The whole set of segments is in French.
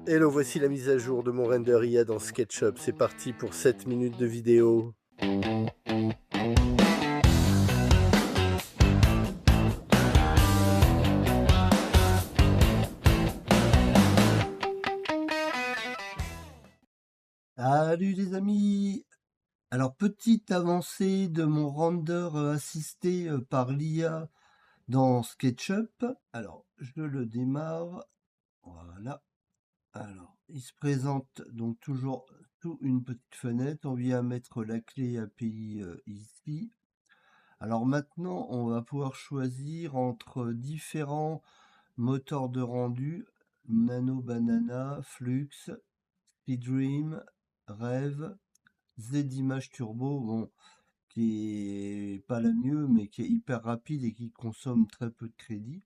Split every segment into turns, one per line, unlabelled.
Hello, voici la mise à jour de mon render IA dans SketchUp. C'est parti pour 7 minutes de vidéo.
Salut les amis! Alors, petite avancée de mon render assisté par l'IA dans SketchUp. Alors, je le démarre. Voilà. Alors, il se présente donc toujours sous une petite fenêtre. On vient mettre la clé API ici. Alors maintenant, on va pouvoir choisir entre différents moteurs de rendu. Nano Banana, Flux, SpeedDream, Rev, Z-Image Turbo, bon, qui est pas la mieux, mais qui est hyper rapide et qui consomme très peu de crédit.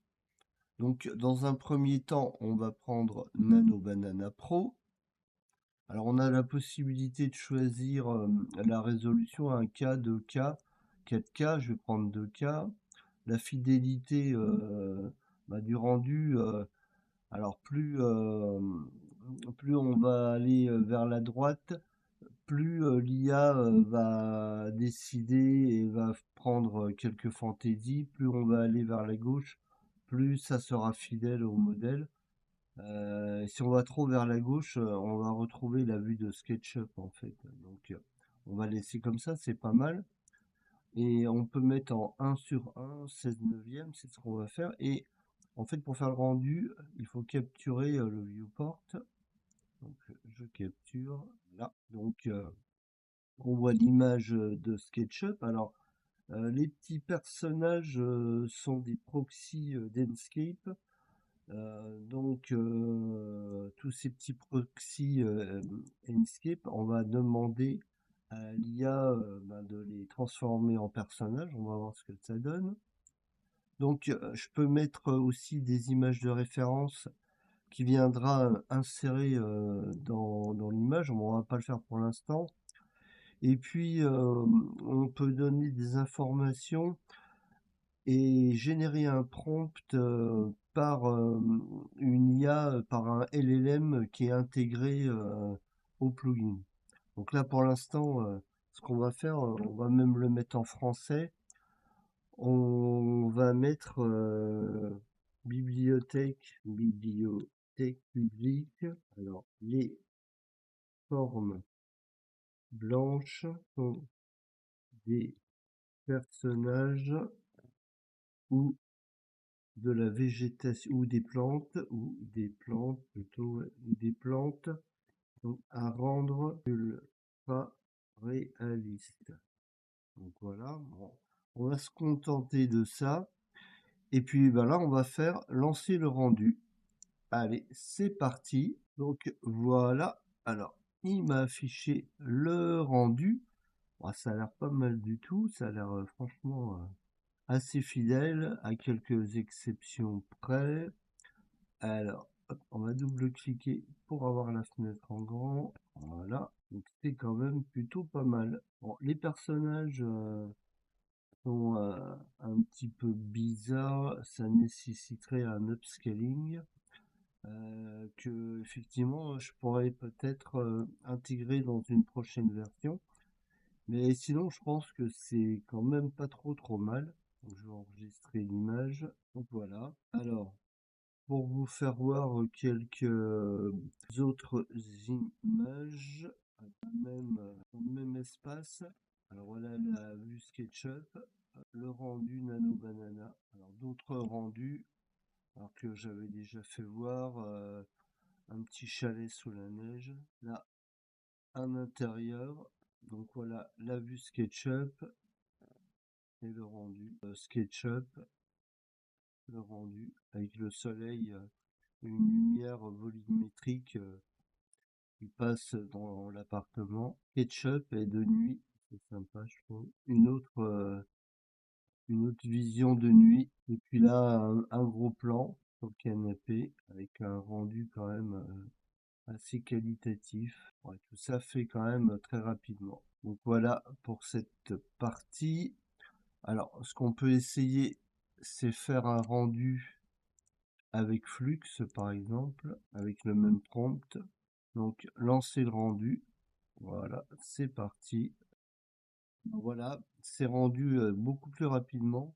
Donc, dans un premier temps, on va prendre Nano Banana Pro. Alors, on a la possibilité de choisir la résolution 1K, 2K, 4K. Je vais prendre 2K. La fidélité du rendu. Alors, plus on va aller vers la droite, plus l'IA va décider et va prendre quelques fantaisies, plus on va aller vers la gauche, plus ça sera fidèle au modèle. Si on va trop vers la gauche, on va retrouver la vue de SketchUp en fait. Donc on va laisser comme ça, c'est pas mal. Et on peut mettre en 1 sur 1, 16 neuvième, c'est ce qu'on va faire. Et en fait, pour faire le rendu, il faut capturer le viewport. Donc je capture là. Donc on voit l'image de SketchUp. Alors, les petits personnages sont des proxys d'Enscape. Tous ces petits proxys Enscape, on va demander à l'IA de les transformer en personnages. On va voir ce que ça donne. Donc, je peux mettre aussi des images de référence qui viendra insérer dans l'image. On va pas le faire pour l'instant. Et puis, on peut donner des informations et générer un prompt par une IA, par un LLM qui est intégré au plugin. Donc là, pour l'instant, ce qu'on va faire, on va même le mettre en français. On va mettre bibliothèque publique. Alors, les formes blanches sont des personnages ou de la végétation ou des plantes plutôt ou des plantes donc à rendre pas réaliste. Donc voilà, bon, on va se contenter de ça et puis ben là on va faire lancer le rendu. Allez, c'est parti. Donc voilà. Alors, il m'a affiché le rendu. Bon, ça a l'air pas mal du tout, ça a l'air franchement assez fidèle, à quelques exceptions près. Alors, hop, on va double-cliquer pour avoir la fenêtre en grand. Voilà, donc c'est quand même plutôt pas mal. Bon, les personnages sont un petit peu bizarres, ça nécessiterait un upscaling que effectivement je pourrais peut-être intégrer dans une prochaine version. Mais sinon, je pense que c'est quand même pas trop mal. Donc, je vais enregistrer l'image. Donc voilà. Alors, pour vous faire voir quelques autres images dans le même espace. Alors voilà la vue SketchUp, le rendu Nano Banana. Alors d'autres rendus, alors que j'avais déjà fait voir un petit chalet sous la neige. Là, un intérieur. Donc voilà la vue SketchUp et le rendu SketchUp, le rendu avec le soleil, une lumière volumétrique qui passe dans l'appartement. SketchUp et de nuit, c'est sympa, je trouve. Une autre vision de nuit. Et puis là, un gros plan sur le canapé avec un rendu quand même assez qualitatif. Ouais, tout ça fait quand même très rapidement. Donc voilà pour cette partie. Alors, ce qu'on peut essayer, c'est faire un rendu avec Flux par exemple, avec le même prompt. Donc lancer le rendu. Voilà, c'est parti. Voilà, c'est rendu beaucoup plus rapidement.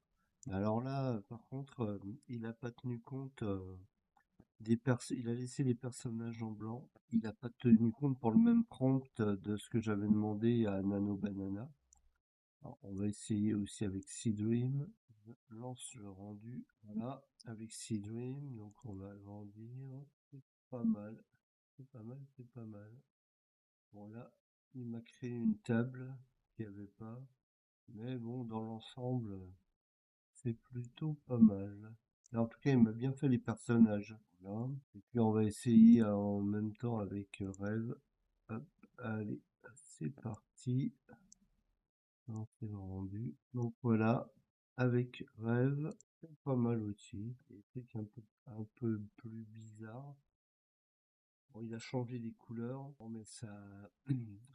Alors là, par contre, il n'a pas tenu compte il a laissé les personnages en blanc. Il n'a pas tenu compte pour le même prompt de ce que j'avais demandé à Nano Banana. Alors, on va essayer aussi avec Seedream. Je lance le rendu. Voilà, avec Seedream. Donc on va agrandir. C'est pas mal. C'est pas mal, c'est pas mal. Bon là, il m'a créé une table qu'il n'y avait pas. Mais bon, dans l'ensemble, c'est plutôt pas mal. En tout cas, il m'a bien fait les personnages. Voilà. Et puis on va essayer en même temps avec Rêve. Hop, allez, c'est parti. Non, c'est le rendu. Donc voilà, avec Rêve, c'est pas mal aussi. Des trucs un peu plus bizarres. Bon, il a changé les couleurs, bon, mais ça,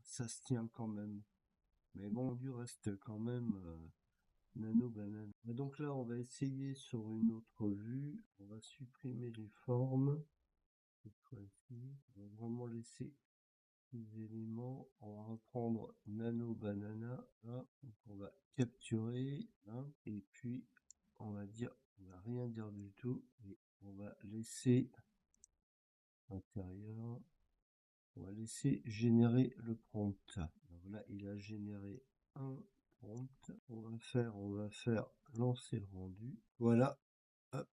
ça se tient quand même. Mais bon, du reste quand même. Nano banane. Et donc là, on va essayer sur une autre vue. On va supprimer les formes. Cette fois-ci, on va vraiment laisser les éléments. On va reprendre Nano Banana. Là. Donc on va capturer. Là. Et puis, on va dire, on va rien dire du tout. Et on va laisser intérieur. On va laisser générer le prompt. Donc là, il a généré un prompt. On va faire lancer le rendu. Voilà, hop,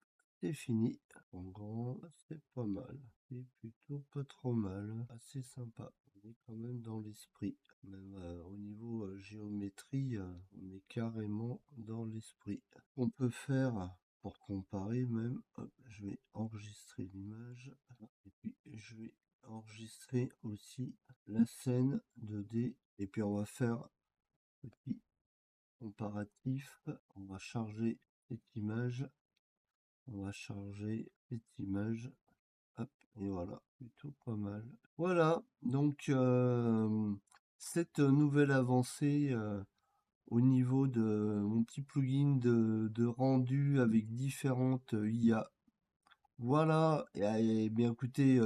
c'est fini. En grand, c'est pas mal. C'est plutôt pas trop mal. Assez sympa. On est quand même dans l'esprit. Même au niveau géométrie, on est carrément dans l'esprit. On peut faire pour comparer même. Hop, je vais enregistrer l'image. Et puis je vais enregistrer aussi la scène 2D. Et puis on va faire petit comparatif. On va charger cette image. On va charger cette image. Hop, et voilà, plutôt pas mal. Voilà, donc cette nouvelle avancée au niveau de mon petit plugin de rendu avec différentes IA. Voilà, et bien écoutez,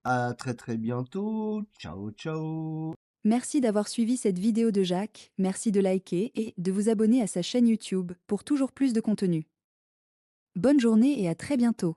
à très très bientôt. Ciao, ciao.
Merci d'avoir suivi cette vidéo de Jacques, merci de liker et de vous abonner à sa chaîne YouTube pour toujours plus de contenu. Bonne journée et à très bientôt.